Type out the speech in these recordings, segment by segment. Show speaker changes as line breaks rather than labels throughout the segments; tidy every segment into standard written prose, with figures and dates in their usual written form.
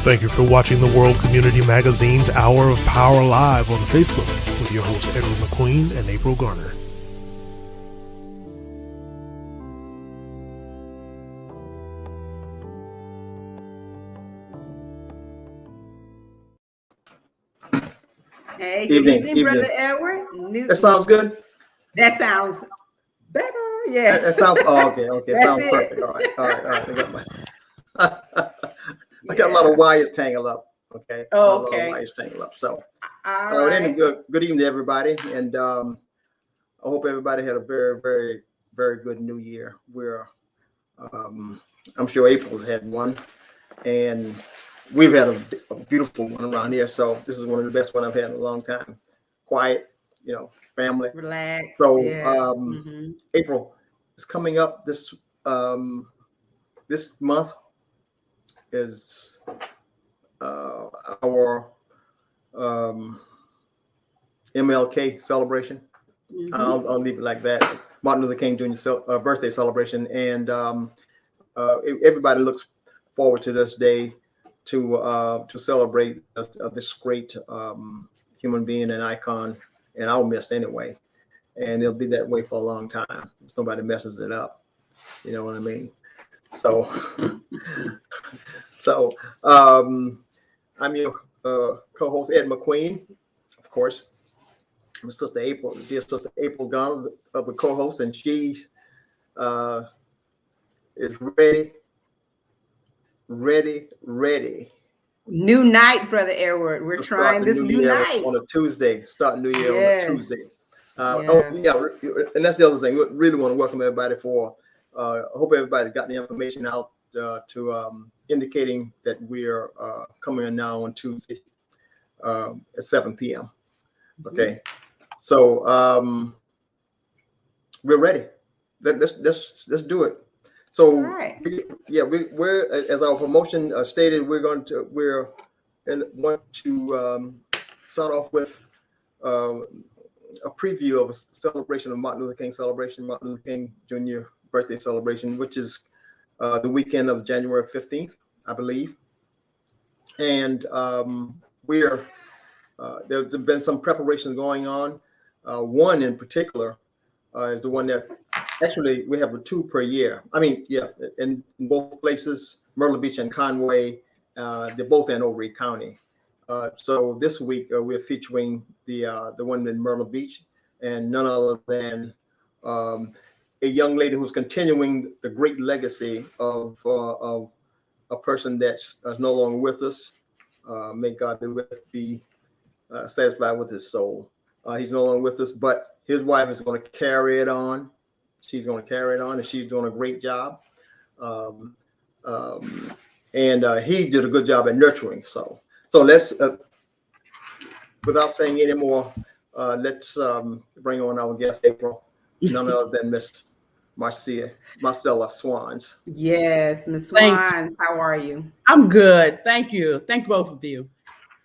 Thank you for watching the World Community Magazine's Hour of Power Live on Facebook with your hosts Edward McQueen and April Garner.
Hey, good evening, Brother Edward.
That sounds good.
That sounds better. Yes.
That sounds okay. Sounds
it.
Perfect. All right. I got a lot of wires tangled up. Okay.
Oh,
A
okay.
lot of wires tangled up. So,
all right.
Good evening to everybody, and I hope everybody had a very, very, very good New Year. I'm sure April had one, and we've had a beautiful one around here. So this is one of the best ones I've had in a long time. Quiet, family.
Relax.
So
yeah.
April is coming up this month is our MLK celebration. I'll leave it like that. Martin Luther King Jr. Birthday celebration, and everybody looks forward to this day to celebrate this great human being and icon, and I'll miss anyway, and it'll be that way for a long time. If nobody messes it up, you know what I mean? So, I'm your co-host Ed McQueen, of course. My sister April, dear sister April Garner, the co-host, and she is ready.
New night, Brother Edward. We're trying this new night
on a Tuesday. Start New Year
yes.
on a Tuesday. And that's the other thing. We really want to welcome everybody I hope everybody got the information out to indicating that we're coming in now on Tuesday at 7 p.m. Okay. So we're ready. Let's do it. So
right.
we're as our promotion stated, we're want to start off with a preview of a celebration of Martin Luther King celebration, Martin Luther King Jr. birthday celebration, which is the weekend of January 15th, I believe. And there's been some preparations going on. One in particular is the one that actually we have 2 per year. I mean, in both places, Myrtle Beach and Conway, they're both in Horry County. So this week we're featuring the one in Myrtle Beach, and none other than a young lady who's continuing the great legacy of a person that's no longer with us. May God be satisfied with his soul. He's no longer with us, but his wife is going to carry it on. She's going to carry it on, and she's doing a great job. And he did a good job at nurturing. So let's, without saying any more, let's bring on our guest, April, none other than Miss Marcella Swans.
Yes, Miss Swans, how are you?
I'm good. Thank you. Thank both of you.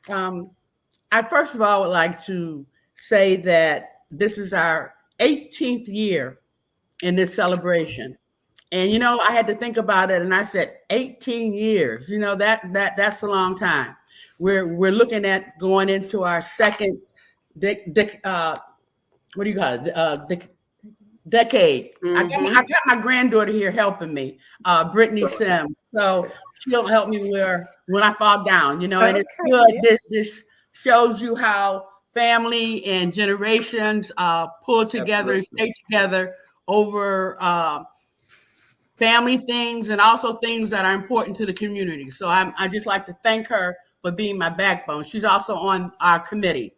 I first of all would like to say that this is our 18th year in this celebration. And, I had to think about it, and I said, 18 years, that's a long time. We're looking at going into our second, decade. I got my granddaughter here helping me, Brittany Sims. So she'll help me when I fall down, and it's good. Yeah. This shows you how family and generations pull together and stay together over family things and also things that are important to the community. So I just like to thank her for being my backbone. She's also on our committee.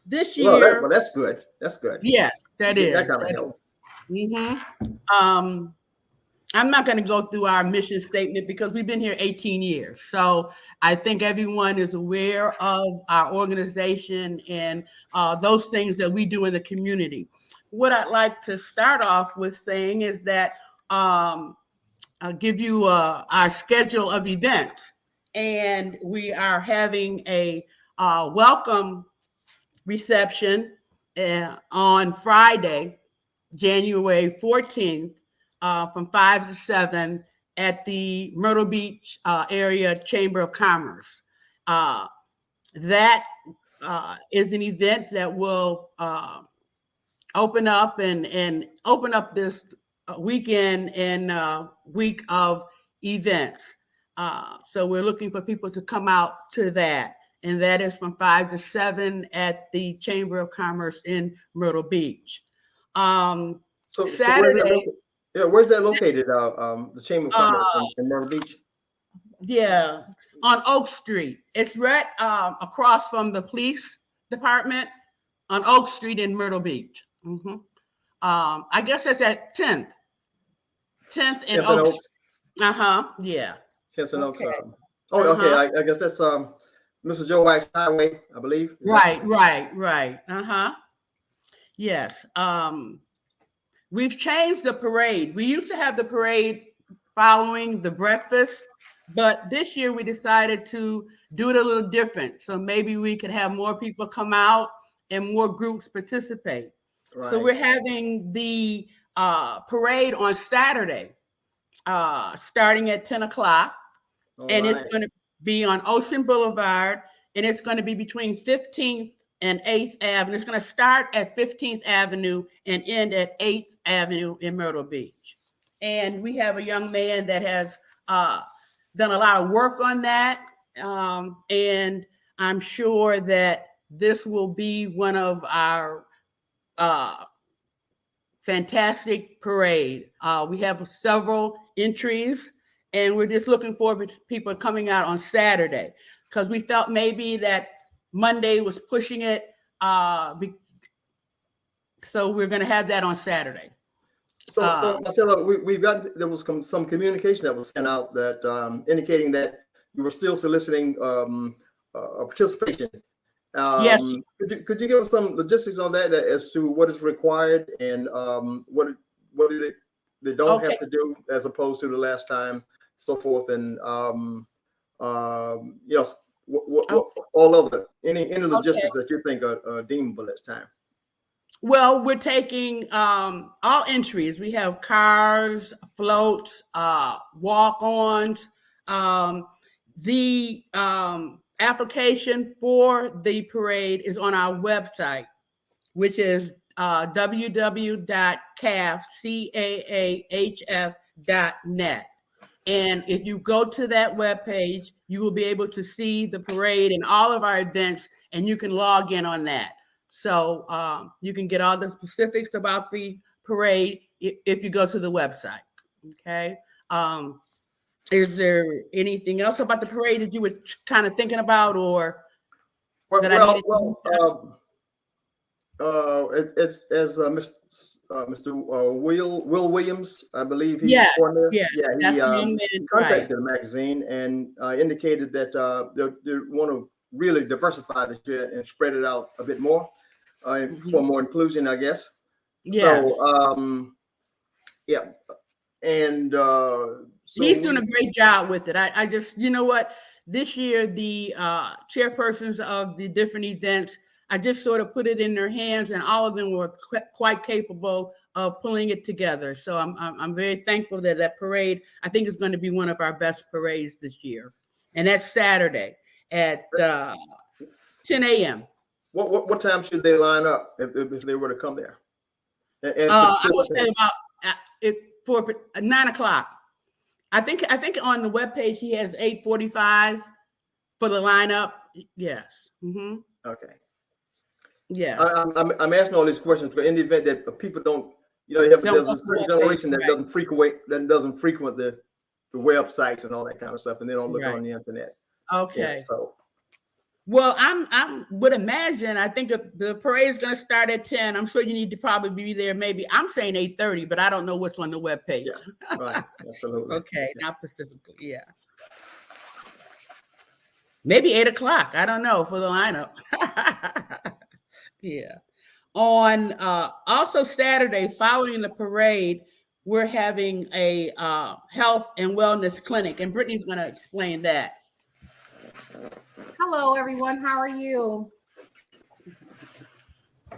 This year,
well, that's good. That's good.
Yes, that is.
That kind of help.
I'm not going to go through our mission statement because we've been here 18 years. So I think everyone is aware of our organization and those things that we do in the community. What I'd like to start off with saying is that I'll give you our schedule of events. And we are having a welcome reception on Friday, January 14th, from 5 to 7 at the Myrtle Beach area Chamber of Commerce. That is an event that will open up and open up this weekend and week of events. So we're looking for people to come out to that. And that is from 5 to 7 at the Chamber of Commerce in Myrtle Beach.
So
Saturday.
where's that located? The Chamber of Commerce in Myrtle Beach?
Yeah, on Oak Street. It's right across from the police department on Oak Street in Myrtle Beach. Mm-hmm. I guess it's at 10th and Oak Street. Yeah.
10th and Oak.
Okay.
Okay. I guess that's Mr. Joe White's Highway, I believe.
Right. Yes. We've changed the parade. We used to have the parade following the breakfast, but this year we decided to do it a little different. So maybe we could have more people come out and more groups participate. Right. So we're having the parade on Saturday, starting at 10 o'clock. And it's going to be on Ocean Boulevard, and it's going to be between 15th and 8th Avenue. It's going to start at 15th Avenue and end at 8th Avenue in Myrtle Beach. And we have a young man that has done a lot of work on that. And I'm sure that this will be one of our fantastic parade. We have several entries, and we're just looking forward to people coming out on Saturday, because we felt maybe that Monday was pushing it. So we're going to have that on Saturday.
So Marcella, there was some communication that was sent out that indicating that you were still soliciting participation.
Yes.
Could you give us some logistics on that as to what is required and what they don't have to do as opposed to the last time, so forth, and all other any logistics that you think are deemable this time?
Well, we're taking all entries. We have cars, floats, walk-ons. The application for the parade is on our website, which is www.caahf.net. And if you go to that webpage, you will be able to see the parade and all of our events, and you can log in on that. So you can get all the specifics about the parade if you go to the website. Okay. Is there anything else about the parade that you were kind of thinking about, or
it's as Mr. Will Williams, I believe he contacted the magazine and indicated that they want to really diversify this year and spread it out a bit more for more inclusion, I guess. Yes. So and so
he's doing a great job with it. I just, you know what, this year the chairpersons of the different events, I just sort of put it in their hands, and all of them were quite capable of pulling it together. So I'm very thankful that that parade, I think, is going to be one of our best parades this year. And that's Saturday at 10 a.m.
What time should they line up if they were to come there?
I would say about for 9 o'clock. I think on the webpage he has 8:45 for the lineup. Yes. Mm-hmm.
Okay.
Yeah.
I'm asking all these questions, but in the event that people don't, there's a certain generation that doesn't frequent the websites and all that kind of stuff, and they don't look on the internet.
Okay.
Yeah, so.
Well, I would imagine, I think the parade is going to start at 10. I'm sure you need to probably be there. Maybe I'm saying 8:30, but I don't know what's on the webpage.
Yeah, right. Absolutely.
Okay, not specifically. Yeah. Maybe 8 o'clock. I don't know for the lineup. Yeah. On also Saturday, following the parade, we're having a health and wellness clinic, and Brittany's going to explain that.
Hello, everyone. How are you?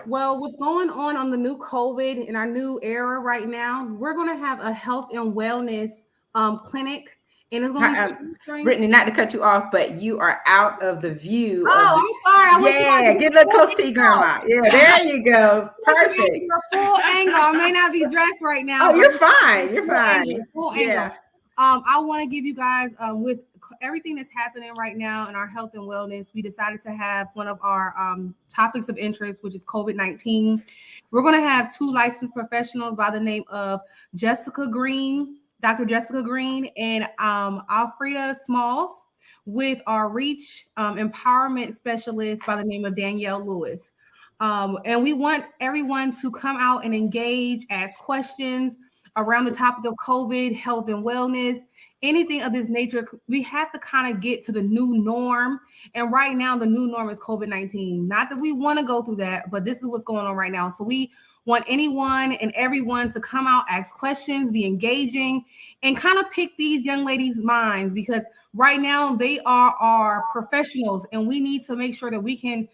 Well, what's going on the new COVID in our new era right now, we're going to have a health and wellness clinic, and it's going to be
Brittany, not to cut you off, but you are out of the view.
Oh, I'm sorry. I want you guys to
get a little close to your grandma. Yeah, there you go. Perfect.
Your full angle. I may not be dressed right now.
Oh, you're fine. You're fine.
Full angle. I want to give you guys with everything that's happening right now in our health and wellness, we decided to have one of our topics of interest, which is COVID-19. We're going to have two licensed professionals by the name of Dr. Jessica Green, and Alfreda Smalls, with our Reach Empowerment Specialist by the name of Danielle Lewis. And we want everyone to come out and engage, ask questions around the topic of COVID, health and wellness, anything of this nature. We have to kind of get to the new norm. And right now, the new norm is COVID-19. Not that we want to go through that, but this is what's going on right now. So we want anyone and everyone to come out, ask questions, be engaging, and kind of pick these young ladies' minds, because right now they are our professionals, and we need to make sure that we can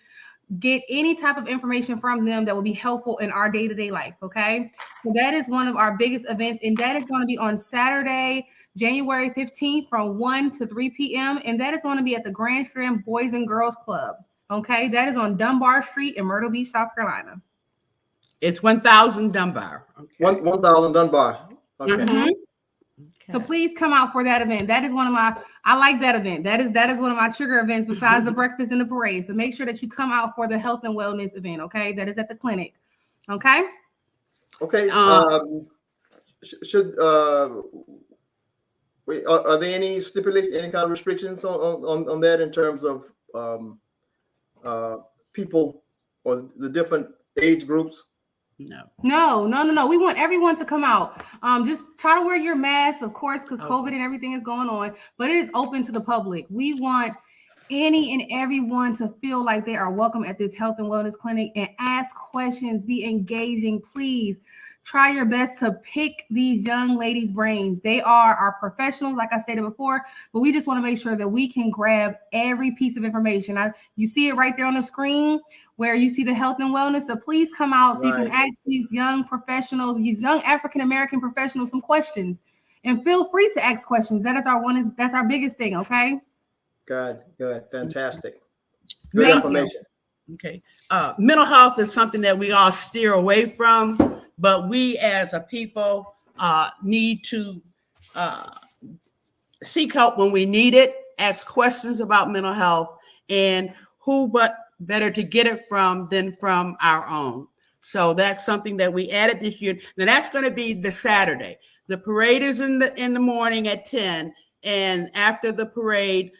get any type of information from them that will be helpful in our day-to-day life, okay? So that is one of our biggest events, and that is going to be on Saturday, January 15th from 1 to 3 p.m., and that is going to be at the Grand Strand Boys and Girls Club, okay? That is on Dunbar Street in Myrtle Beach, South Carolina.
It's 1000 Dunbar.
Okay. 1000 Dunbar. Okay.
Mm-hmm. Okay. So please come out for that event. That is I like that event. That is one of my trigger events besides the breakfast and the parade. So make sure that you come out for the health and wellness event. Okay. That is at the clinic. Okay.
Okay. Wait, are there any stipulations, any kind of restrictions on that in terms of people or the different age groups?
No. We want everyone to come out. Just try to wear your mask, of course, because COVID and everything is going on, but it is open to the public. We want any and everyone to feel like they are welcome at this health and wellness clinic, and ask questions, be engaging. Please try your best to pick these young ladies' brains. They are our professionals, like I stated before, but we just want to make sure that we can grab every piece of information. You see it right there on the screen where you see the health and wellness. So please come out so you can ask these young professionals, these young African-American professionals, some questions, and feel free to ask questions. That's our biggest thing. Okay. Good.
Fantastic. Good information.
Okay. Mental health is something that we all steer away from, but we as a people need to seek help when we need it, ask questions about mental health, and who but better to get it from than from our own. So that's something that we added this year. Now that's going to be the Saturday. The parade is in the morning at 10, and after the parade,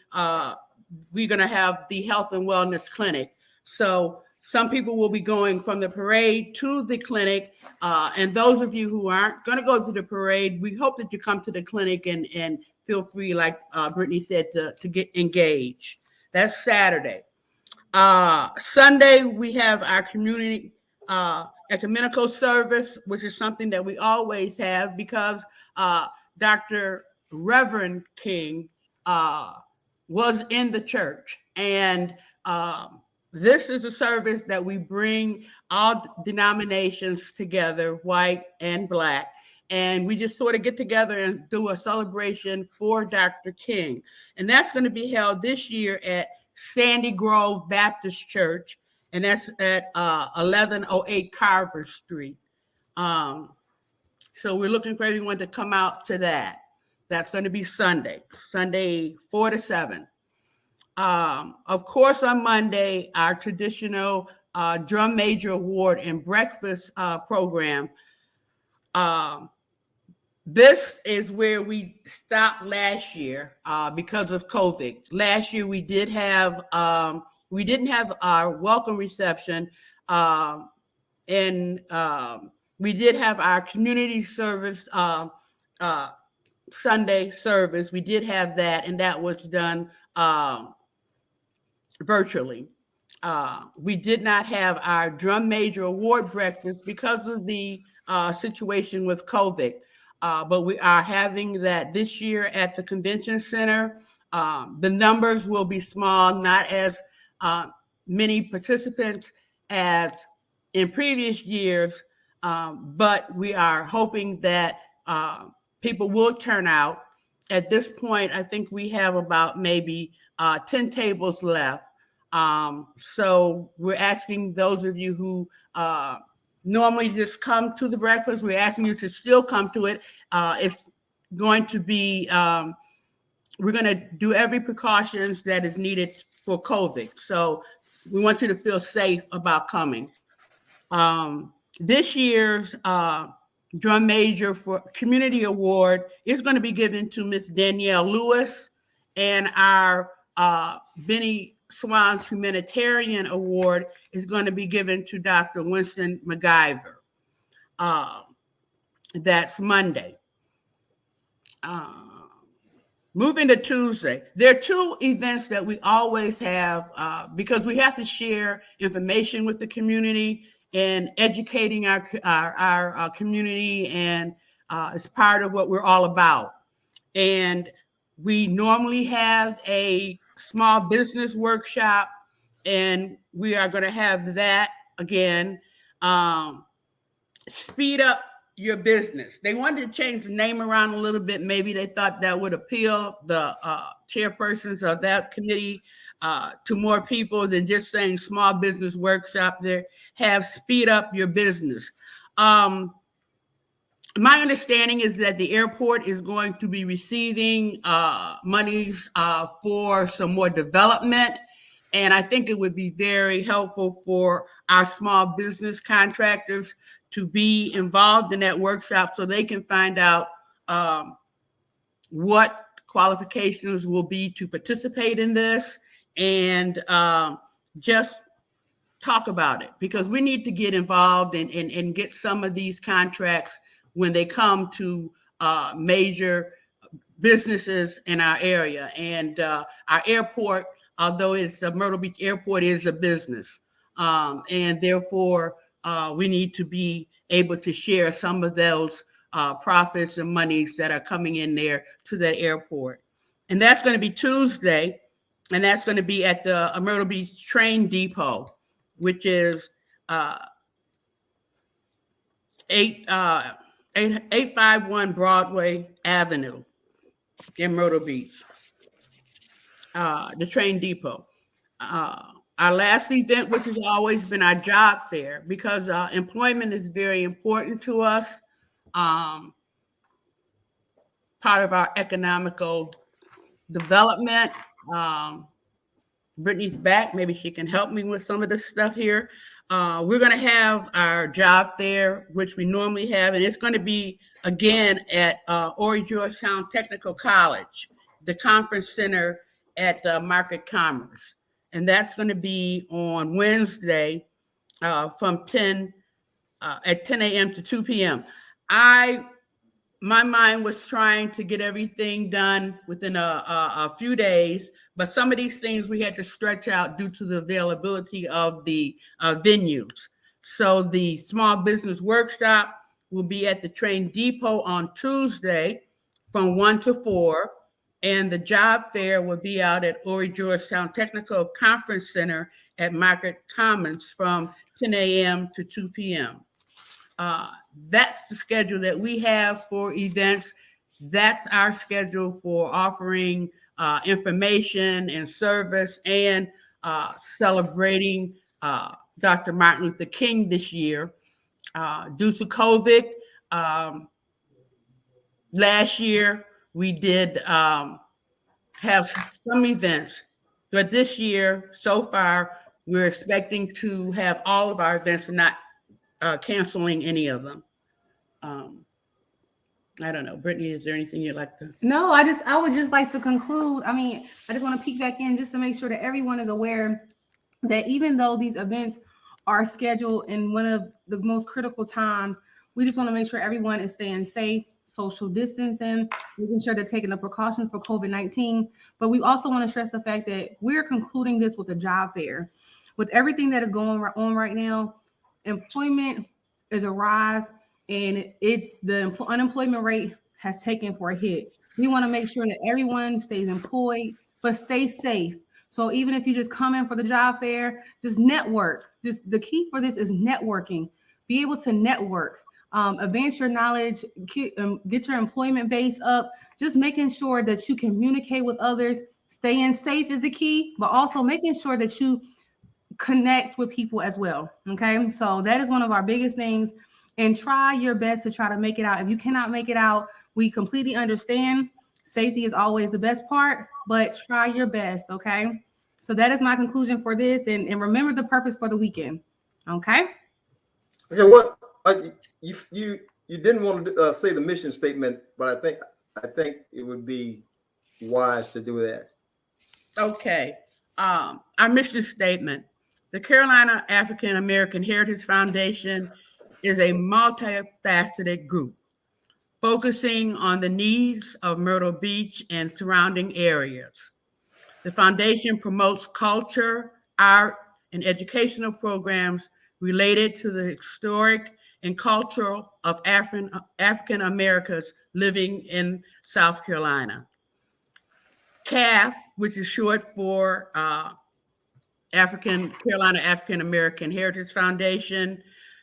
we're going to have the health and wellness clinic. So some people will be going from the parade to the clinic, and those of you who aren't going to go to the parade, we hope that you come to the clinic and feel free, like Brittany said, to get engaged. That's Saturday. Sunday, we have our community ecumenical service, which is something that we always have because Dr. Reverend King was in the church. And this is a service that we bring all denominations together, white and Black. And we just sort of get together and do a celebration for Dr. King. And that's going to be held this year at Sandy Grove Baptist Church, and that's at 1108 Carver Street. So we're looking for everyone to come out to that. That's going to be Sunday 4 to 7. Of course, on Monday, our traditional Drum Major Award and Breakfast program. This is where we stopped last year because of COVID. Last year we didn't have our welcome reception, and we did have our community service, Sunday service. We did have that, and that was done virtually. We did not have our Drum Major Award breakfast because of the situation with COVID. But we are having that this year at the convention center. The numbers will be small, not as many participants as in previous years, but we are hoping that people will turn out. at this point, I think we have about maybe 10 tables left. So we're asking those of you who normally just come to the breakfast, we're asking you to still come to it. It's going to be, we're going to do every precautions that is needed for COVID. So we want you to feel safe about coming. This year's drum major for community award is going to be given to Miss Danielle Lewis, and our Benny Swans Humanitarian Award is going to be given to Dr. Winston McGiver. That's Monday. Moving to Tuesday, there are two events that we always have because we have to share information with the community and educating our community, and it's part of what we're all about. And we normally have a small business workshop, and we are going to have that again. Speed up your business. They wanted to change the name around a little bit. Maybe they thought that would appeal the chairpersons of that committee to more people than just saying small business workshop. There, have speed up your business. My understanding is that the airport is going to be receiving monies for some more development. And I think it would be very helpful for our small business contractors to be involved in that workshop so they can find out what qualifications will be to participate in this, and just talk about it, because we need to get involved and get some of these contracts when they come to major businesses in our area. And our airport, although it's a Myrtle Beach airport, is a business. And therefore, we need to be able to share some of those profits and monies that are coming in there to that airport. And that's going to be Tuesday, and that's going to be at the Myrtle Beach Train Depot, which is 851 Broadway Avenue in Myrtle Beach, the train depot. Our last event, which has always been our job fair, because employment is very important to us, part of our economical development. Brittany's back. Maybe she can help me with some of this stuff here. We're going to have our job fair, which we normally have, and it's going to be again at Horry Georgetown Technical College, the conference center at Market Commerce. And that's going to be on Wednesday from 10 a.m. to 2 p.m. My mind was trying to get everything done within a few days, but some of these things we had to stretch out due to the availability of the venues. So the small business workshop will be at the train depot on Tuesday from 1 to 4. And the job fair will be out at Horry Georgetown Technical Conference Center at Market Commons from 10 a.m. to 2 p.m. That's the schedule that we have for events. That's our schedule for offering information and service and celebrating Dr. Martin Luther King this year. Due to COVID, last year, we did have some events, but this year, so far, we're expecting to have all of our events and not canceling any of them. I don't know. Brittany, is there anything you'd like to?
No, I would just like to conclude. I mean, I just want to peek back in just to make sure that everyone is aware that even though these events are scheduled in one of the most critical times, we just want to make sure everyone is staying safe, social distancing, making sure they're taking the precautions for COVID-19. But we also want to stress the fact that we're concluding this with a job fair. With everything that is going on right now, employment is a rise, and it's the unemployment rate has taken for a hit. We want to make sure that everyone stays employed, but stay safe. So even if you just come in for the job fair, just network. Just the key for this is networking. Be able to network. advance your knowledge, get your employment base up, just making sure that you communicate with others. Staying safe is the key, but also making sure that you connect with people as well. Okay, so that is one of our biggest things. And try your best to try to make it out. If you cannot make it out, we completely understand. Safety is always the best part, but try your best. Okay, so that is my conclusion for this. And remember the purpose for the weekend. Okay.
Okay. What you didn't want to say the mission statement, but I think it would be wise to do that.
Okay. Our mission statement: the Carolina African American Heritage Foundation is a multifaceted group focusing on the needs of Myrtle Beach and surrounding areas. The foundation promotes culture, art, and educational programs related to the historic and cultural of African Americans living in South Carolina. CAAHF, which is short for Carolina African American Heritage Foundation,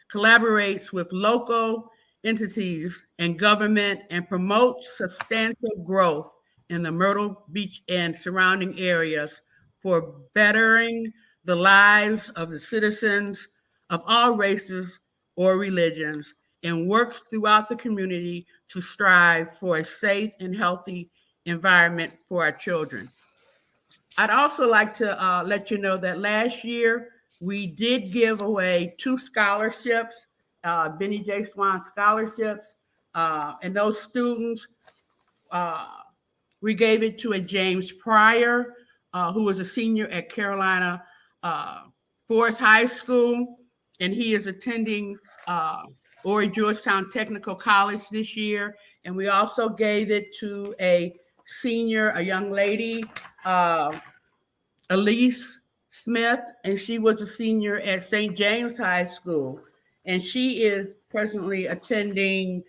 collaborates with local entities and government and promotes substantial growth in the Myrtle Beach and surrounding areas for bettering the lives of the citizens of all races or religions, and works throughout the community to strive for a safe and healthy environment for our children. I'd also like to let you know that last year we did give away 2 scholarships, Benny J. Swan scholarships, and those students, we gave it to a James Pryor, who was a senior at Carolina Forest High School, and he is attending Horry Georgetown Technical College this year. And we also gave it to a senior, a young lady, Elise Smith, and she was a senior at St. James High School, and she is presently attending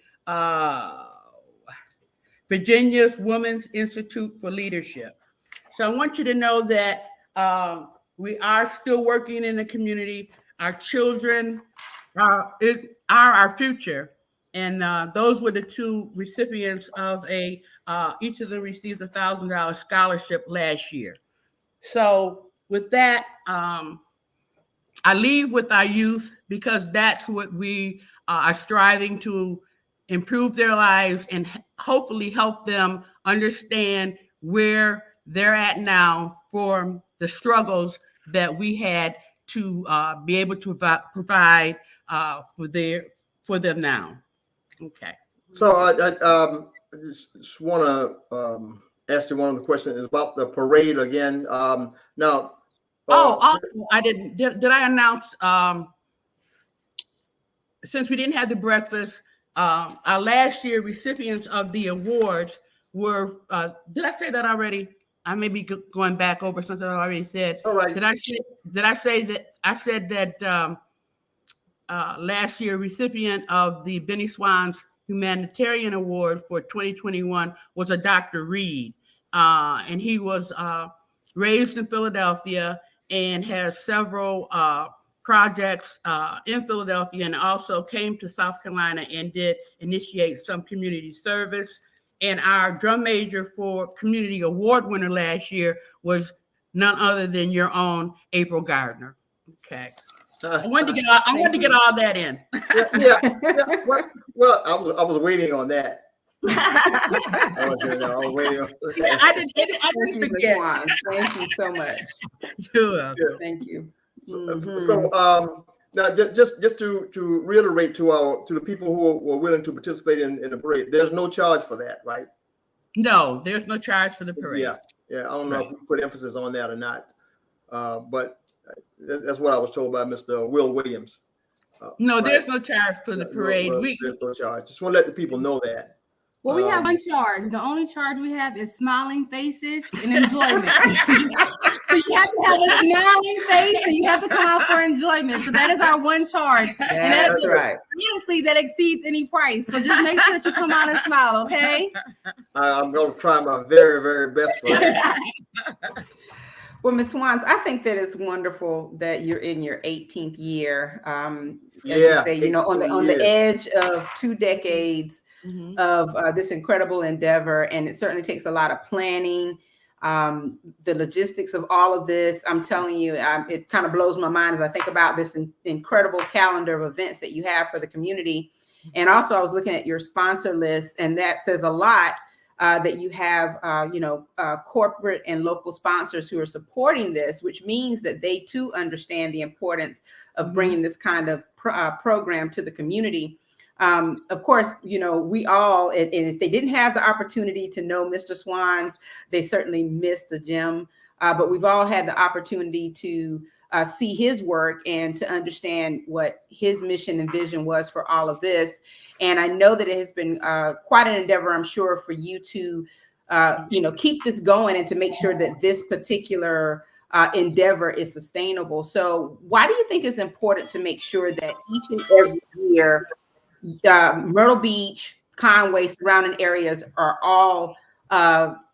Virginia's Women's Institute for Leadership. So I want you to know that we are still working in the community. Our children are our future, and those were the 2 recipients of each of them received a $1,000 scholarship last year. So with that, I leave with our youth, because that's what we are striving to improve their lives and hopefully help them understand where they're at now for the struggles that we had to be able to provide for them now. Okay.
So I just want to ask you one of the questions about the parade again. Now.
I didn't. Did I announce? Since we didn't have the breakfast, our last year recipients of the awards were. Did I say that already? I may be going back over something I already said.
All right.
Did I say that? I said that last year recipient of the Benny Swans Humanitarian Award for 2021 was a Dr. Reed, and he was raised in Philadelphia and has several projects in Philadelphia, and also came to South Carolina and did initiate some community service. And our drum major for community award winner last year was none other than your own April Gardner. Okay. I wanted to get all that in.
Yeah. Well, I was waiting on that. I was waiting on that.
I didn't forget.
Thank you so much.
You're welcome.
Thank you.
So now just to reiterate to the people who were willing to participate in the parade, there's no charge for that, right?
No, there's no charge for the parade.
Yeah. I don't know if we put emphasis on that or not, but that's what I was told by Mr. Will Williams.
No, there's no charge for the parade.
There's no charge. Just want to let the people know that.
Well, we have one charge. The only charge we have is smiling faces and enjoyment. So you have to have a smiling face and you have to come out for enjoyment. So that is our one charge. And
that's right.
Honestly, that exceeds any price. So just make sure that you come out and smile, okay?
I'm going to try my very, very best for that.
Well, Ms. Swans, I think that it's wonderful that you're in your 18th year. As you say, you know, on the edge of 2 decades of this incredible endeavor, and it certainly takes a lot of planning. The logistics of all of this, I'm telling you, it kind of blows my mind as I think about this incredible calendar of events that you have for the community. And also, I was looking at your sponsor list, and that says a lot. That you have, corporate and local sponsors who are supporting this, which means that they too understand the importance of bringing this kind of program to the community. Of course, you know, we all, and if they didn't have the opportunity to know Mr. Swans, they certainly missed a gem. But we've all had the opportunity to see his work and to understand what his mission and vision was for all of this. And I know that it has been quite an endeavor, I'm sure, for you to, keep this going and to make sure that this particular endeavor is sustainable. So why do you think it's important to make sure that each and every year, Myrtle Beach, Conway, surrounding areas are all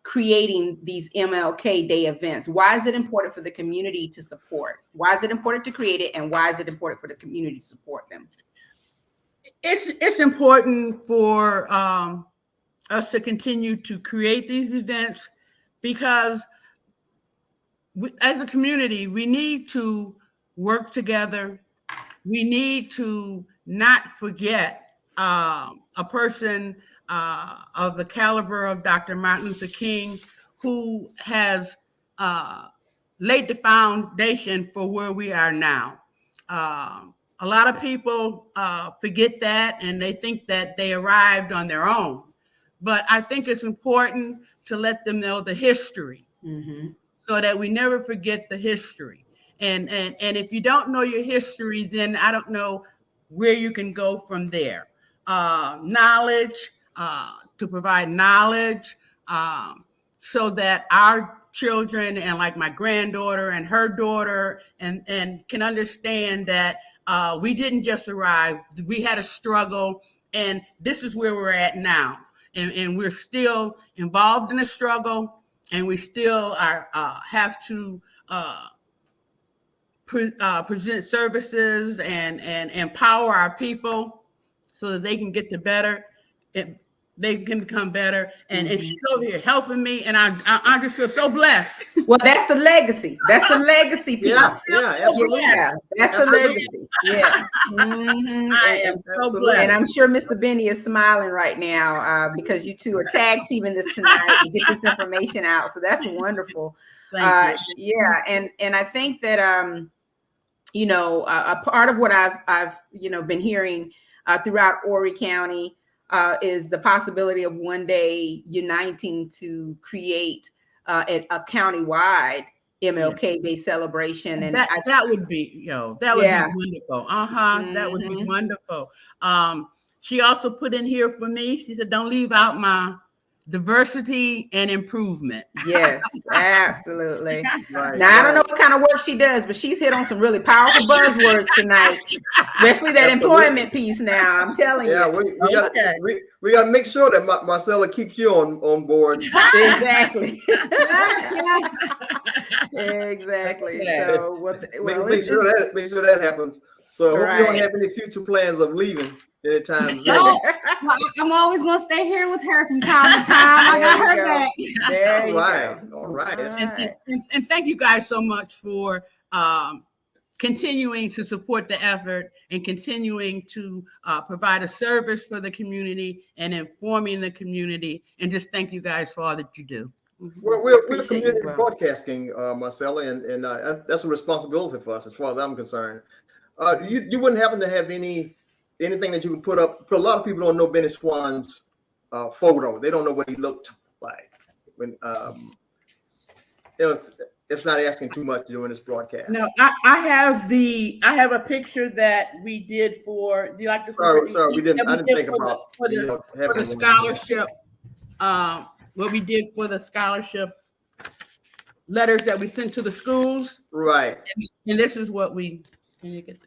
creating these MLK Day events? Why is it important for the community to support? Why is it important to create it? And why is it important for the community to support them?
It's important for us to continue to create these events because as a community, we need to work together. We need to not forget a person of the caliber of Dr. Martin Luther King, who has laid the foundation for where we are now. A lot of people forget that, and they think that they arrived on their own. But I think it's important to let them know the history so that we never forget the history. And if you don't know your history, then I don't know where you can go from there. Knowledge, to provide knowledge so that our children and like my granddaughter and her daughter and can understand that we didn't just arrive, we had a struggle, and this is where we're at now. And we're still involved in the struggle, and we still are have to present services and empower our people so that they can get to better. They can become better, and she's over here helping me, and I just feel so blessed.
Well, that's the legacy. That's the legacy piece.
Yeah,
that's the legacy. Yeah.
I am so blessed,
and I'm sure Mr. Benny is smiling right now because you two are tag teaming this tonight to get this information out. So that's wonderful.
Thank you.
Yeah, and I think that a part of what I've been hearing throughout Horry County. Is the possibility of one day uniting to create a countywide MLK Day celebration, and
that would be that would be wonderful. That would be wonderful. She also put in here for me. She said, "Don't leave out my diversity and improvement."
Yes, absolutely.
Right,
now I don't know what kind of work she does, but she's hit on some really powerful buzzwords tonight, especially that employment piece. Now I'm telling you,
we got to make sure that Marcella keeps you on board.
Exactly. Exactly.
Yeah.
So
make sure that happens. So I hope you don't have any future plans of leaving anytime soon.
I'm always gonna stay here with her from time to time. I got her back.
There you
go. All right.
And thank you guys so much for continuing to support the effort and continuing to provide a service for the community and informing the community. And just thank you guys for all that you do.
We're community broadcasting, Marcella, and that's a responsibility for us as far as I'm concerned. You wouldn't happen to have anything that you can put up? A lot of people don't know Benny Swan's photo. They don't know what he looked like. When it's not asking too much doing this broadcast.
No, I have a picture that we did for. Do you like this?
Sorry, we didn't. I didn't think about
for the scholarship. What we did for the scholarship letters that we sent to the schools.
Right.
And this is what we. Can you get?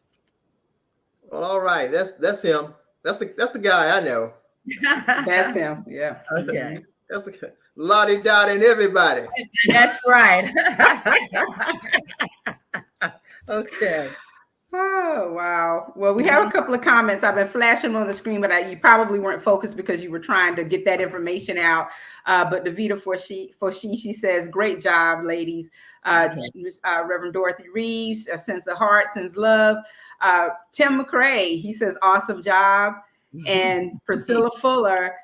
Well, all right. That's him. That's the guy I know.
That's him. Yeah.
Okay.
That's the Lottie Dottie and everybody.
That's right. Okay.
Oh, wow. Well, we have a couple of comments. I've been flashing them on the screen, but you probably weren't focused because you were trying to get that information out. But Davita she says, great job, ladies. Reverend Dorothy Reeves sends the heart, sends love. Tim McCrae, he says, awesome job. And Priscilla Fuller,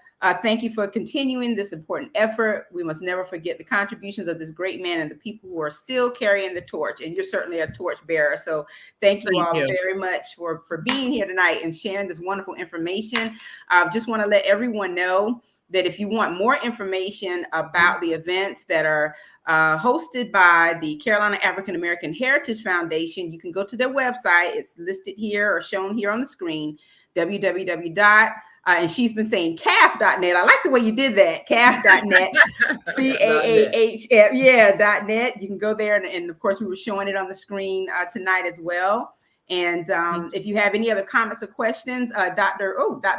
thank you for continuing this important effort. We must never forget the contributions of this great man and the people who are still carrying the torch. And you're certainly a torch bearer. So thank you all very much for being here tonight and sharing this wonderful information. I just want to let everyone know that if you want more information about the events that are hosted by the Carolina African American Heritage Foundation, you can go to their website. It's listed here or shown here on the screen, www. And she's been saying CAAHF.net. I like the way you did that. CAAHF.net. CAAHF, .net. You can go there. And of course, we were showing it on the screen tonight as well. And if you have any other comments or questions, Dr.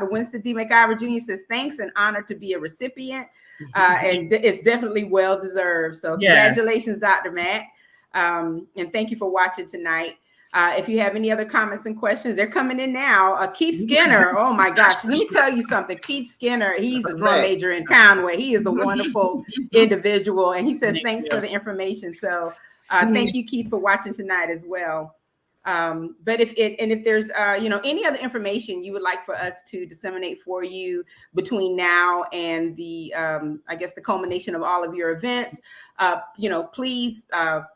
Winston D. McIver Jr. says, thanks and honored to be a recipient. And it's definitely well deserved. So congratulations, Dr. Mack. And thank you for watching tonight. If you have any other comments and questions, they're coming in now. Keith Skinner, oh my gosh, let me tell you something. Keith Skinner, he's a drum major in Conway. He is a wonderful individual. And he says, thanks for the information. So thank you, Keith, for watching tonight as well. But if there's any other information you would like for us to disseminate for you between now and the the culmination of all of your events, please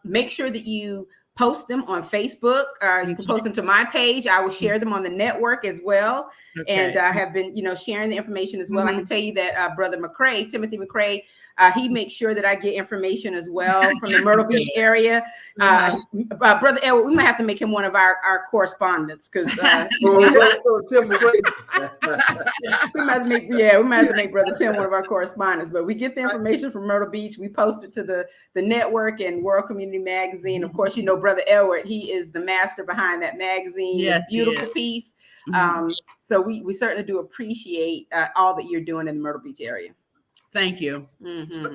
make sure that you post them on Facebook. You can post them to my page. I will share them on the network as well. Okay. And I have been, sharing the information as well. I can tell you that Brother McCrae, Timothy McCrae, he makes sure that I get information as well from the Myrtle Beach area. Brother Edward, we might have to make him one of our correspondents because
Tim McCrae.
we might have to make Brother Tim one of our correspondents. But we get the information from Myrtle Beach. We post it to the network and World Community Magazine. Of course, Brother Edward, he is the master behind that magazine. Yes, beautiful piece. So we certainly do appreciate all that you're doing in the Myrtle Beach area.
Thank you.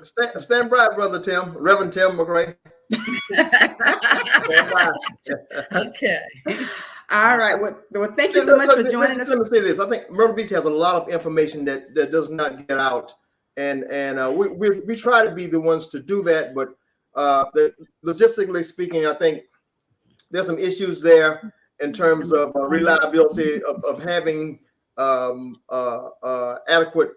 Stand by, Brother Tim, Reverend Tim McCrae.
Okay.
All right. Well, thank you so much for joining us.
Let me say this. I think Myrtle Beach has a lot of information that does not get out. And we try to be the ones to do that. But logistically speaking, I think there's some issues there in terms of reliability of having adequate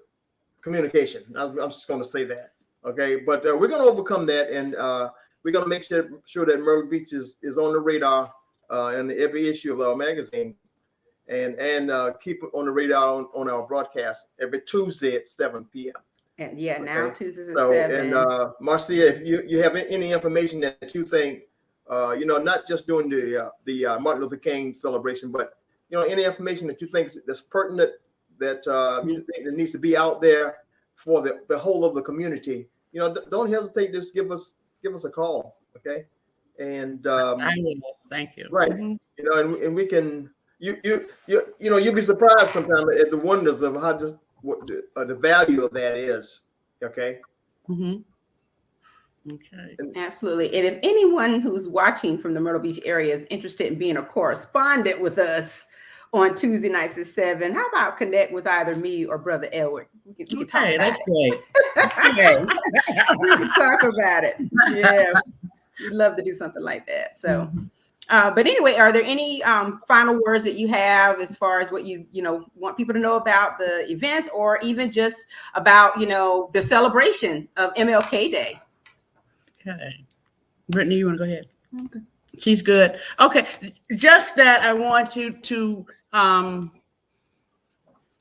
communication. I'm just going to say that. Okay. But we're going to overcome that. And we're going to make sure that Myrtle Beach is on the radar in every issue of our magazine and keep it on the radar on our broadcast every Tuesday at 7 p.m.
And now Tuesdays at 7.
And Marcia, if you have any information that you think, not just during the Martin Luther King celebration, but any information that you think that's pertinent, that you think that needs to be out there for the whole of the community, don't hesitate. Just give us a call, okay? And
I will. Thank you.
Right, and we can. You'll be surprised sometimes at the wonders of how just what the value of that is. Okay.
Okay.
Absolutely. And if anyone who's watching from the Myrtle Beach area is interested in being a correspondent with us on Tuesday nights at 7, how about connect with either me or Brother Edward? We can talk about
that's
it.
Great.
We can talk about it. Yeah, we'd love to do something like that. So, but anyway, are there any final words that you have as far as what you want people to know about the events, or even just about the celebration of MLK Day?
Okay, Brittany, you want to go ahead? Okay. She's good. Okay, just that I want you to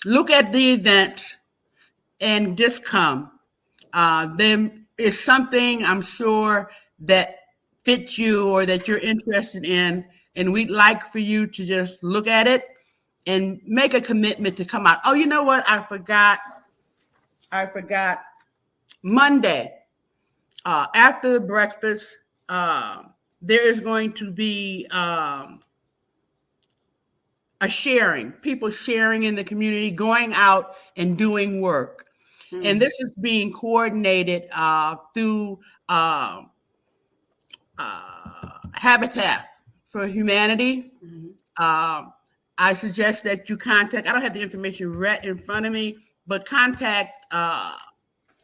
look at the events and just come. There is something I'm sure that fits you or that you're interested in, and we'd like for you to just look at it and make a commitment to come out. Oh, you know what? I forgot. Monday, after the breakfast, there is going to be a sharing, people sharing in the community, going out and doing work. And this is being coordinated through Habitat for Humanity. I suggest that you contact, I don't have the information right in front of me, but contact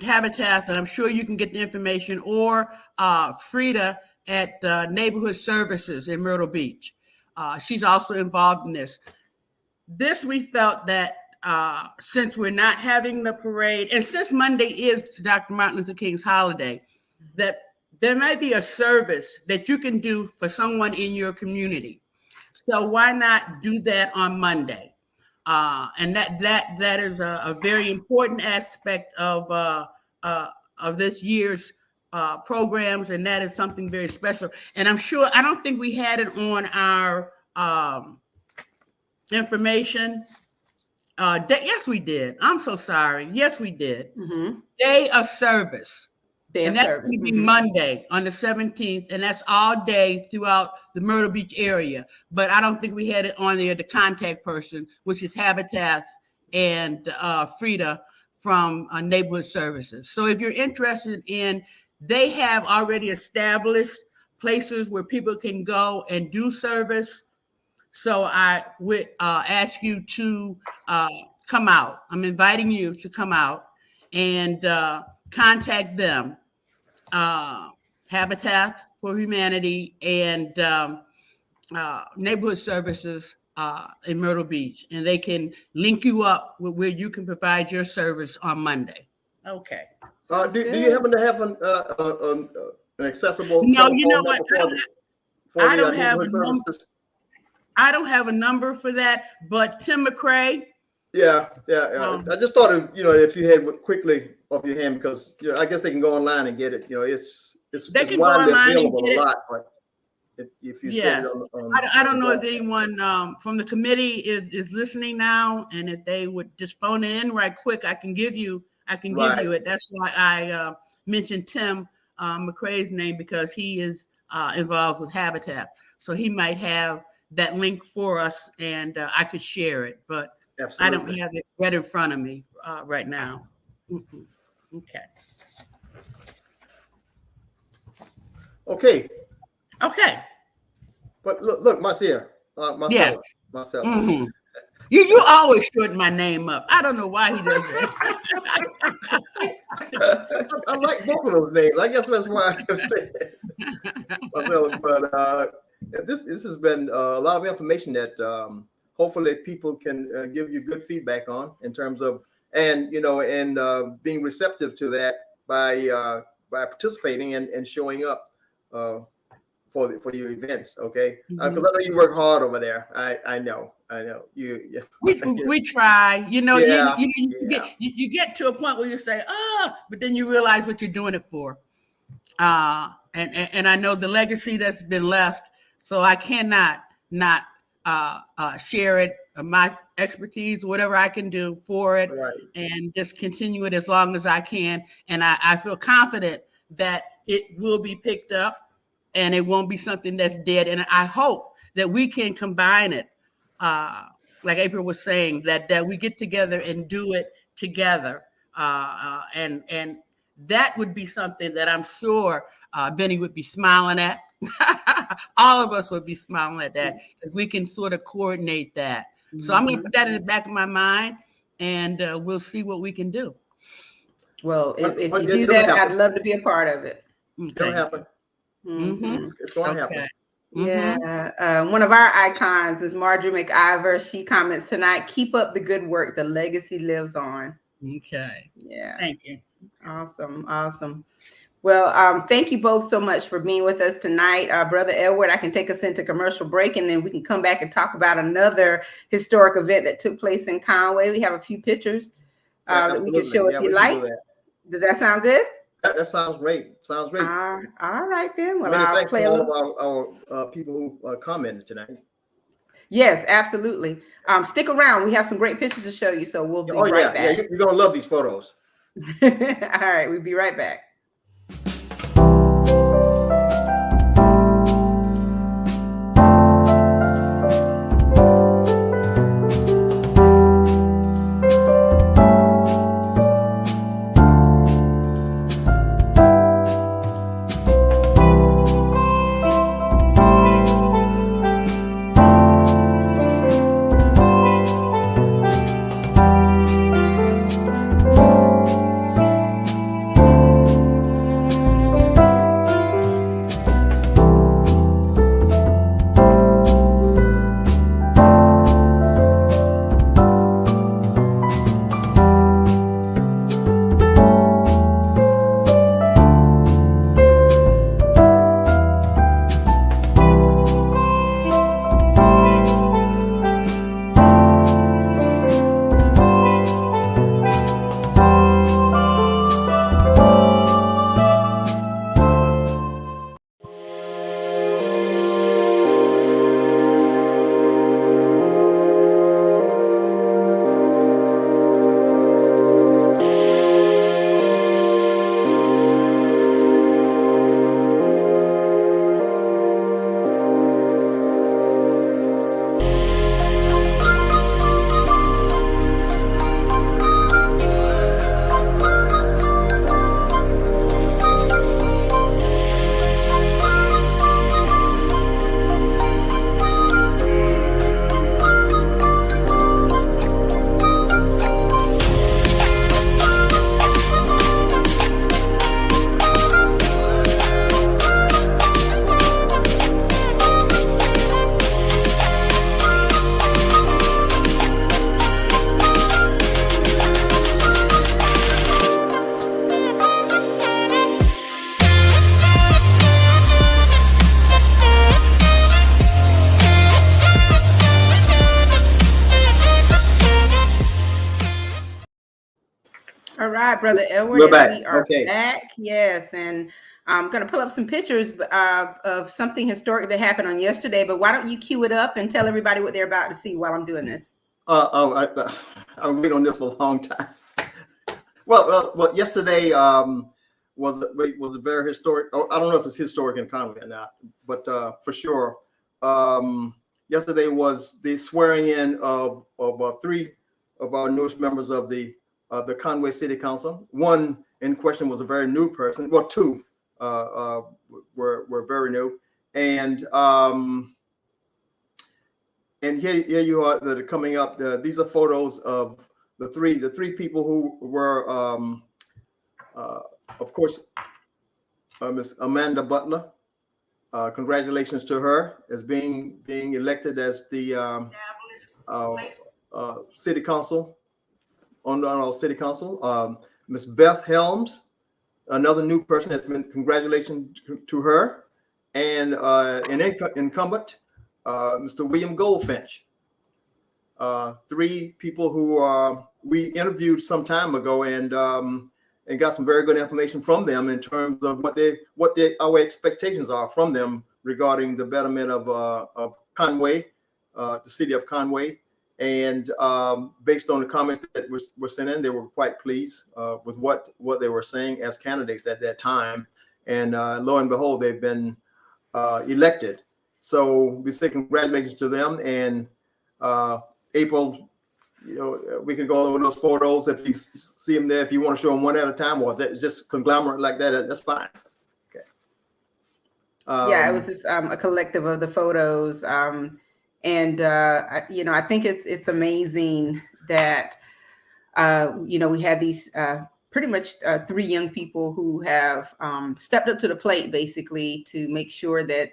Habitat, and I'm sure you can get the information, or Frida at Neighborhood Services in Myrtle Beach. She's also involved in this. We felt that since we're not having the parade, and since Monday is Dr. Martin Luther King's holiday, that there might be a service that you can do for someone in your community. So why not do that on Monday? And that is a very important aspect of this year's programs, and that is something very special. And I'm sure, I don't think we had it on our information. Yes, we did. I'm so sorry. Yes, we did. Day of service. And that's going to be Monday on the 17th, and that's all day throughout the Myrtle Beach area. But I don't think we had it on there, the contact person, which is Habitat and Frida from Neighborhood Services. So if you're interested in, they have already established places where people can go and do service. So I would ask you to come out. I'm inviting you to come out and contact them. Habitat for Humanity and Neighborhood Services in Myrtle Beach, and they can link you up with where you can provide your service on Monday. Okay.
Do you happen to have an accessible?
No, you know what? I don't have a number. I don't have a number for that, but Tim McCrae.
Yeah. I just thought of, if you had quickly off your hand, because I guess they can go online and get it. It's widely available a lot, but if you send it on
I don't know if anyone from the committee is listening now, and if they would just phone it in right quick, I can give you it. That's why I mentioned Tim McCrae's name, because he is involved with Habitat, so he might have that link for us, and I could share it, but absolutely. I don't have it right in front of me right now.
Okay.
But
look, Marcella.
Yes.
Marcella.
Mm-hmm. You always shorten my name up. I don't know why he does that.
I like both of those names. I guess that's why I have said it. But this has been a lot of information that hopefully people can give you good feedback on, in terms of, and being receptive to that by participating and showing up for your events. Okay, because I know you work hard over there. I know you. Yeah.
We try. You get to a point where you say, but then you realize what you're doing it for. And I know the legacy that's been left, so I cannot not share it, my expertise, whatever I can do for it, and just continue it as long as I can. And I feel confident that it will be picked up, and it won't be something that's dead. And I hope that we can combine it, like April was saying, that we get together and do it together, and that would be something that I'm sure Benny would be smiling at. All of us would be smiling at that, if we can sort of coordinate that. So I'm going to put that in the back of my mind, and we'll see what we can do.
Well, if you do that, I'd love to be a part of it.
It'll happen. It's going to happen.
Yeah. One of our icons is Marjorie McIver. She comments tonight, "Keep up the good work. The legacy lives on."
Okay.
Yeah.
Thank you.
Awesome. Well, thank you both so much for being with us tonight. Brother Edward, I can take us into commercial break, and then we can come back and talk about another historic event that took place in Conway. We have a few pictures that we can show if you like. Does that sound good?
That sounds great. All
right, then. Well,
I'll play all of our people who commented tonight.
Yes, absolutely. Stick around. We have some great pictures to show you, so we'll be right back.
Yeah, you're going to love these photos.
All right, we'll be right back. All right, Brother Edward.
We're back.
We are
Okay.
back. Yes. And I'm going to pull up some pictures of something historic that happened on yesterday. But why don't you cue it up and tell everybody what they're about to see while I'm doing this?
I've been on this for a long time. Well, yesterday was a very historic. I don't know if it's historic in Conway or not, but for sure, yesterday was the swearing in of 3 of our newest members of the Conway City Council. One in question was a very new person. Well, 2 were very new, and here you are that are coming up. These are photos of the three people who were, of course, Miss Amanda Butler. Congratulations to her as being elected as the city council on our city council. Miss Beth Helms, another new person, has been congratulations to her, and an incumbent, Mr. William Goldfinch. 3 people who we interviewed some time ago and got some very good information from them in terms of what our expectations are from them regarding the betterment of Conway, the city of Conway. And based on the comments that were sent in, they were quite pleased with what they were saying as candidates at that time. And lo and behold, they've been elected. So we say congratulations to them. And April, we can go over those photos if you see them there. If you want to show them one at a time, or if it's just conglomerate like that, that's fine. Okay.
Yeah, it was just a collective of the photos. I think it's amazing that, we have these pretty much 3 young people who have stepped up to the plate, basically, to make sure that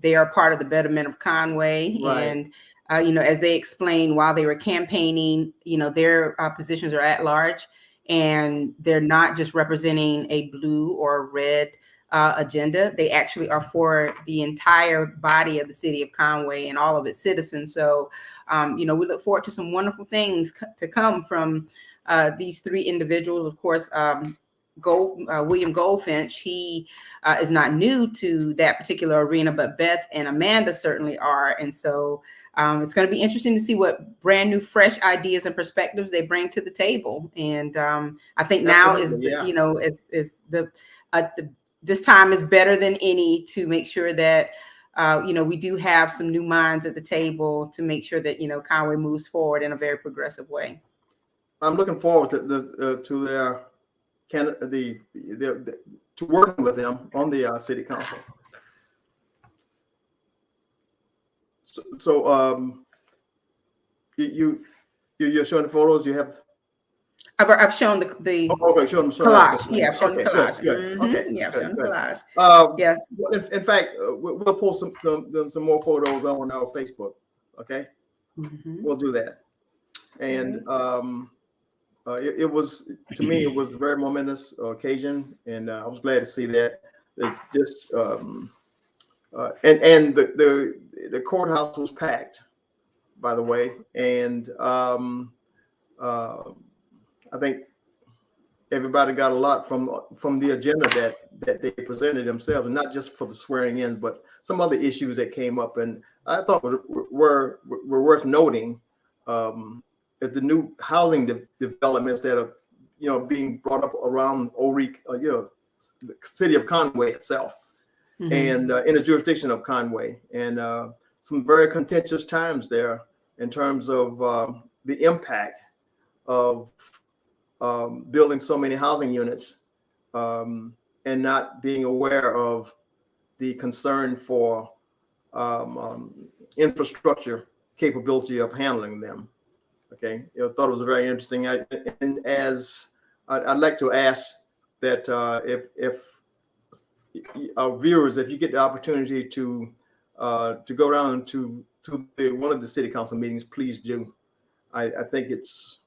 they are part of the betterment of Conway. Right. And, as they explained while they were campaigning, their positions are at large, and they're not just representing a blue or red agenda. They actually are for the entire body of the city of Conway and all of its citizens. So, we look forward to some wonderful things to come from these 3 individuals. Of course, William Goldfinch, he is not new to that particular arena, but Beth and Amanda certainly are. And so it's going to be interesting to see what brand new, fresh ideas and perspectives they bring to the table. And I think now this time is better than any to make sure that, we do have some new minds at the table to make sure that, Conway moves forward in a very progressive way.
I'm looking forward to to working with them on the city council. So you're showing the photos. You have.
I've shown the
okay, show them
collage. Yeah, I've shown the collage.
Good. Okay,
yeah, I've shown the collage.
Yes. In fact, we'll post some more photos on our Facebook. Okay, we'll do that. And it was, to me, it was a very momentous occasion, and I was glad to see that. Just and the courthouse was packed, by the way, and I think everybody got a lot from the agenda that they presented themselves, and not just for the swearing in, but some other issues that came up, and I thought were worth noting. Is the new housing developments that are, being brought up around Horry, the city of Conway itself, and in the jurisdiction of Conway, and some very contentious times there in terms of the impact of building so many housing units and not being aware of the concern for infrastructure capability of handling them. Okay, I thought it was very interesting. And as I'd like to ask that if our viewers, if you get the opportunity to go down to one of the city council meetings, please do. I think it's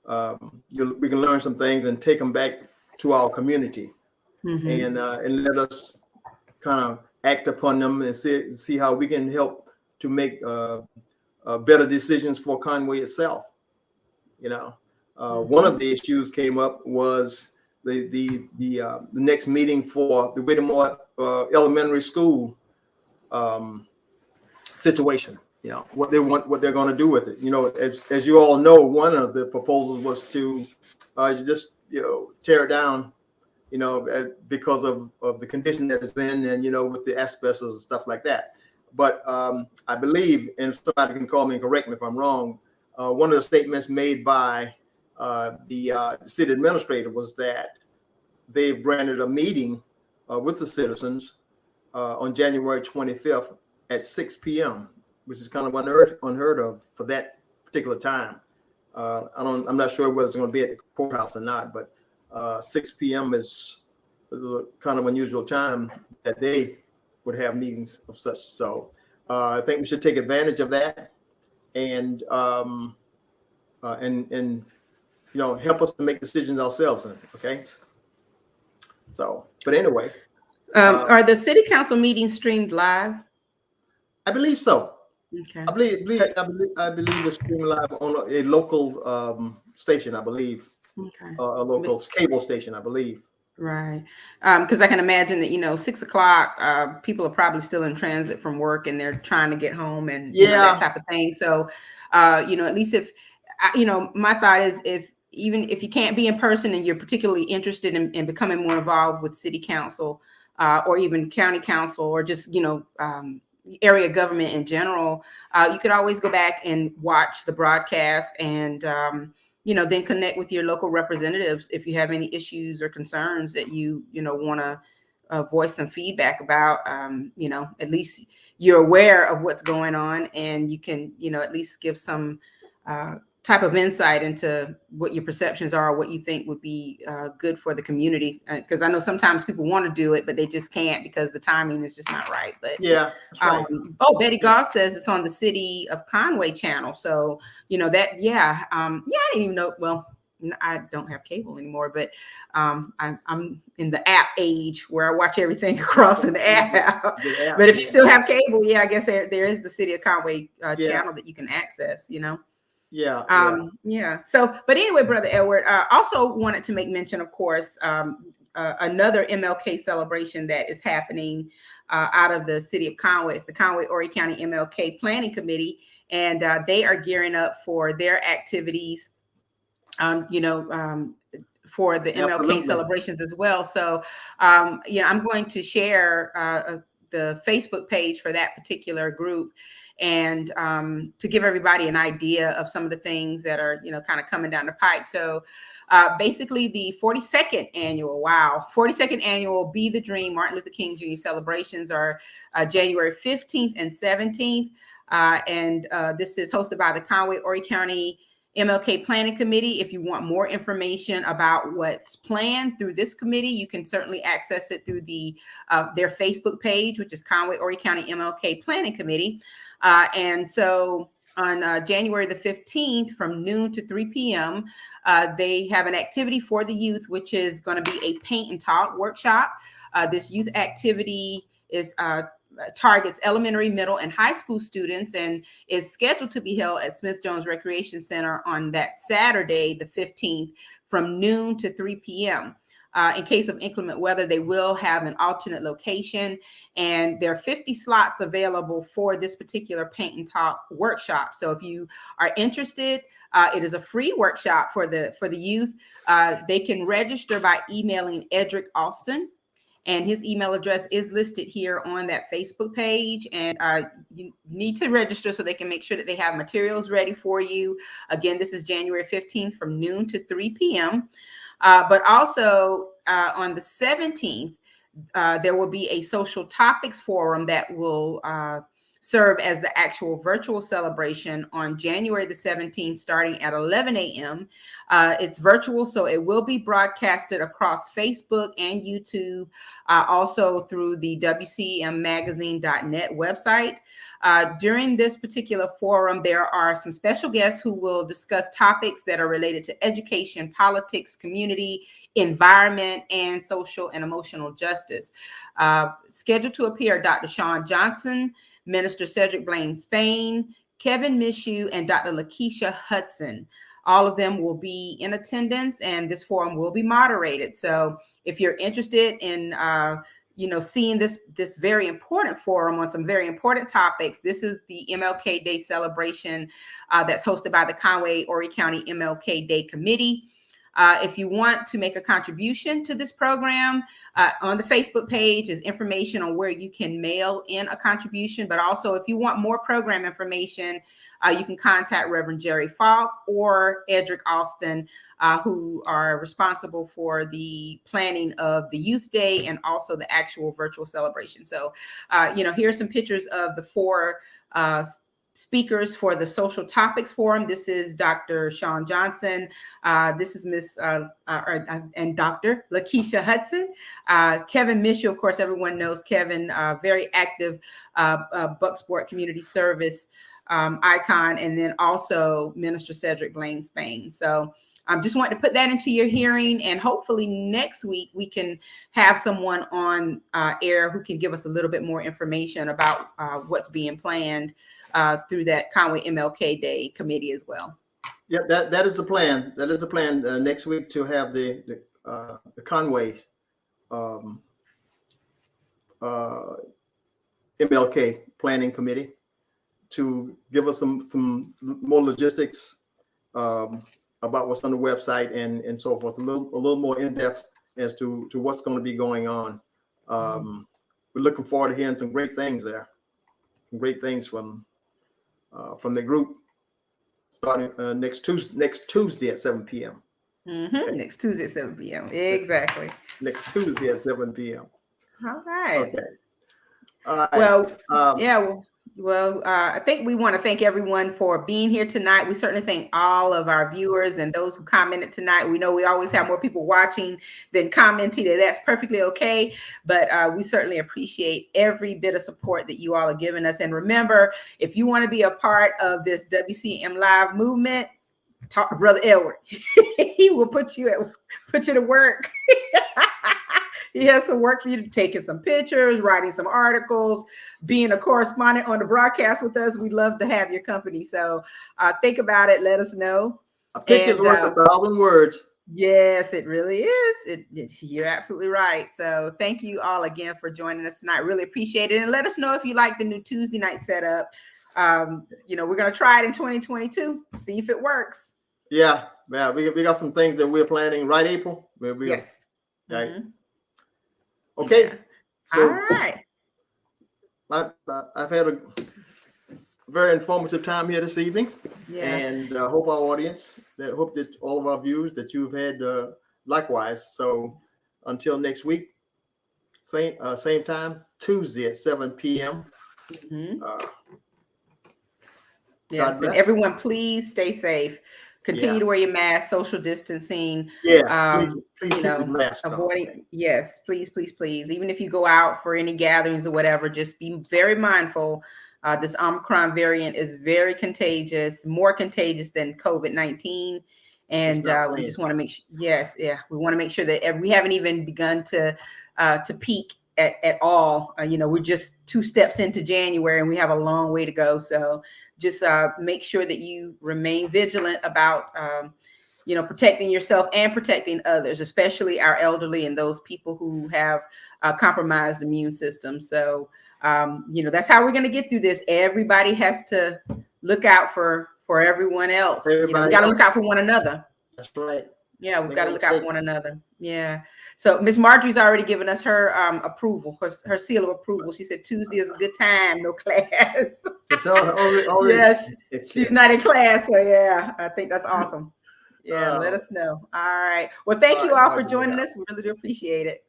we can learn some things and take them back to our community, and let us kind of act upon them and see how we can help to make better decisions for Conway itself. One of the issues came up was the next meeting for the Whittemore Elementary School situation. You know, what they're going to do with it. You know, as you all know, one of the proposals was to just tear it down. You know, because of the condition that it's in, and with the asbestos and stuff like that. But I believe, and somebody can call me and correct me if I'm wrong, one of the statements made by the city administrator was that they've granted a meeting with the citizens on January 25th at 6 p.m., which is kind of unheard of for that particular time. I'm not sure whether it's going to be at the courthouse or not, but 6 p.m. is a kind of unusual time that they would have meetings of such. So I think we should take advantage of that and help us to make decisions ourselves. Okay. So, but anyway,
are the city council meetings streamed live?
I believe so.
Okay.
I believe it's streamed live on a local station. I believe.
Okay.
A local cable station, I believe.
Right. Because I can imagine that 6 o'clock, people are probably still in transit from work and they're trying to get home and that type of thing. So, at least if my thought is even if you can't be in person and you're particularly interested in becoming more involved with city council or even county council or just, area government in general, you could always go back and watch the broadcast and, then connect with your local representatives if you have any issues or concerns that you want to voice some feedback about. At least you're aware of what's going on and you can, at least give some type of insight into what your perceptions are, what you think would be good for the community. Because I know sometimes people want to do it, but they just can't because the timing is just not right. But
yeah, that's right.
Betty Goss says it's on the City of Conway channel. So, I didn't even know. Well, I don't have cable anymore, but I'm in the app age where I watch everything across an app. But if you still have cable, I guess there is the City of Conway channel that you can access, So, but anyway, Brother Edward, also wanted to make mention, of course, another MLK celebration that is happening out of the city of Conway. It's the Conway Horry County MLK Planning Committee, and they are gearing up for their activities, for the MLK celebrations as well. So, I'm going to share the Facebook page for that particular group. And to give everybody an idea of some of the things that are, kind of coming down the pike. So basically the 42nd annual Be the Dream Martin Luther King Jr. celebrations are January 15th and 17th. And this is hosted by the Conway Horry County MLK Planning Committee. If you want more information about what's planned through this committee, you can certainly access it through their Facebook page, which is Conway Horry County MLK Planning Committee. And so on January the 15th from noon to 3 p.m., they have an activity for the youth, which is going to be a paint and talk workshop. This youth activity targets elementary, middle, and high school students and is scheduled to be held at Smith Jones Recreation Center on that Saturday, the 15th, from noon to 3 p.m. In case of inclement weather, they will have an alternate location, and there are 50 slots available for this particular paint and talk workshop. So if you are interested, it is a free workshop for the youth. They can register by emailing Edric Austin, and his email address is listed here on that Facebook page. And you need to register so they can make sure that they have materials ready for you. Again, this is January 15th from noon to 3 p.m. But also on the 17th, there will be a social topics forum that will serve as the actual virtual celebration on January the 17th, starting at 11 a.m. It's virtual, so it will be broadcasted across Facebook and YouTube, also through the WCMmagazine.net website. During this particular forum, there are some special guests who will discuss topics that are related to education, politics, community, environment, and social and emotional justice. Scheduled to appear Dr. Sean Johnson, Minister Cedric Blaine Spain, Kevin Mishu, and Dr. Lakeisha Hudson. All of them will be in attendance, and this forum will be moderated. So if you're interested in seeing this very important forum on some very important topics, this is the MLK Day celebration that's hosted by the Conway Horry County MLK Day Committee. If you want to make a contribution to this program, on the Facebook page is information on where you can mail in a contribution. But also, if you want more program information, you can contact Reverend Jerry Falk or Edric Alston, who are responsible for the planning of the Youth Day and also the actual virtual celebration. So, here's some pictures of the 4 speakers for the Social Topics Forum. This is Dr. Sean Johnson. This is Miss and Dr. Lakeisha Hudson. Kevin Mitchell, of course, everyone knows Kevin, very active Bucksport Community Service icon, and then also Minister Cedric Blaine Spain. So just wanted to put that into your hearing, and hopefully next week we can have someone on air who can give us a little bit more information about what's being planned through that Conway MLK Day committee as well.
Yeah, that is the plan. That is the plan next week, to have the Conway MLK planning committee to give us some more logistics about what's on the website and so forth, a little more in depth as to what's going to be going on. We're looking forward to hearing some great things there, some great things from the group, starting next Tuesday at 7 p.m.
Okay. Next Tuesday at 7 p.m. Exactly.
Next Tuesday at 7 p.m.
All right.
Okay. All right.
Well, Well, I think we want to thank everyone for being here tonight. We certainly thank all of our viewers and those who commented tonight. We know we always have more people watching than commenting, and that's perfectly okay. But we certainly appreciate every bit of support that you all are giving us. And remember, if you want to be a part of this WCM Live movement, talk to Brother Edward. He will put you to work. He has some work for you, taking some pictures, writing some articles, being a correspondent on the broadcast with us. We'd love to have your company. So think about it. Let us know.
A picture's worth 1,000 words.
Yes, it really is. You're absolutely right. So thank you all again for joining us tonight. Really appreciate it. And let us know if you like the new Tuesday night setup. We're going to try it in 2022, see if it works.
Yeah. We got some things that we're planning, right, April?
Yes.
Right.
Mm-hmm.
Okay.
Yeah.
So,
all right.
I've had a very informative time here this evening.
Yeah.
And hope our audience, hope that all of our viewers, that you've had likewise. So until next week, same time, Tuesday at 7 p.m.
Mm-hmm. Yes, and everyone, please stay safe. Continue to wear your mask, social distancing.
Yeah, please keep the mask
avoiding.
on.
Yes, please. Even if you go out for any gatherings or whatever, just be very mindful. This Omicron variant is very contagious, more contagious than COVID-19, and we just want to make sure. Yes, we want to make sure that we haven't even begun to peak at all. We're just 2 steps into January, and we have a long way to go. So just make sure that you remain vigilant about, protecting yourself and protecting others, especially our elderly and those people who have compromised immune systems. So, that's how we're going to get through this. Everybody has to look out for everyone else. We got to look out for one another.
That's right.
Yeah, we've got to look out for one another. Yeah. So Miss Marjorie's already given us her approval, her seal of approval. She said Tuesday is a good time, no class. Yes, she's not in class, so yeah, I think that's awesome. Yeah, let us know. All right. Well, thank you all for joining us. We really do appreciate it.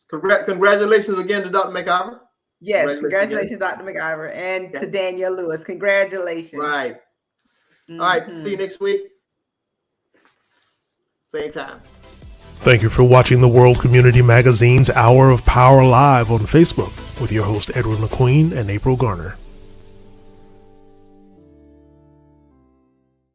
Congratulations again to Dr. McIver.
Yes, congratulations, Dr. McIver, and to Danielle Lewis. Congratulations.
Right. Mm-hmm. All right. See you next week. Same time.
Thank you for watching the World Community Magazine's Hour of Power Live on Facebook with your host Edward McQueen and April Garner.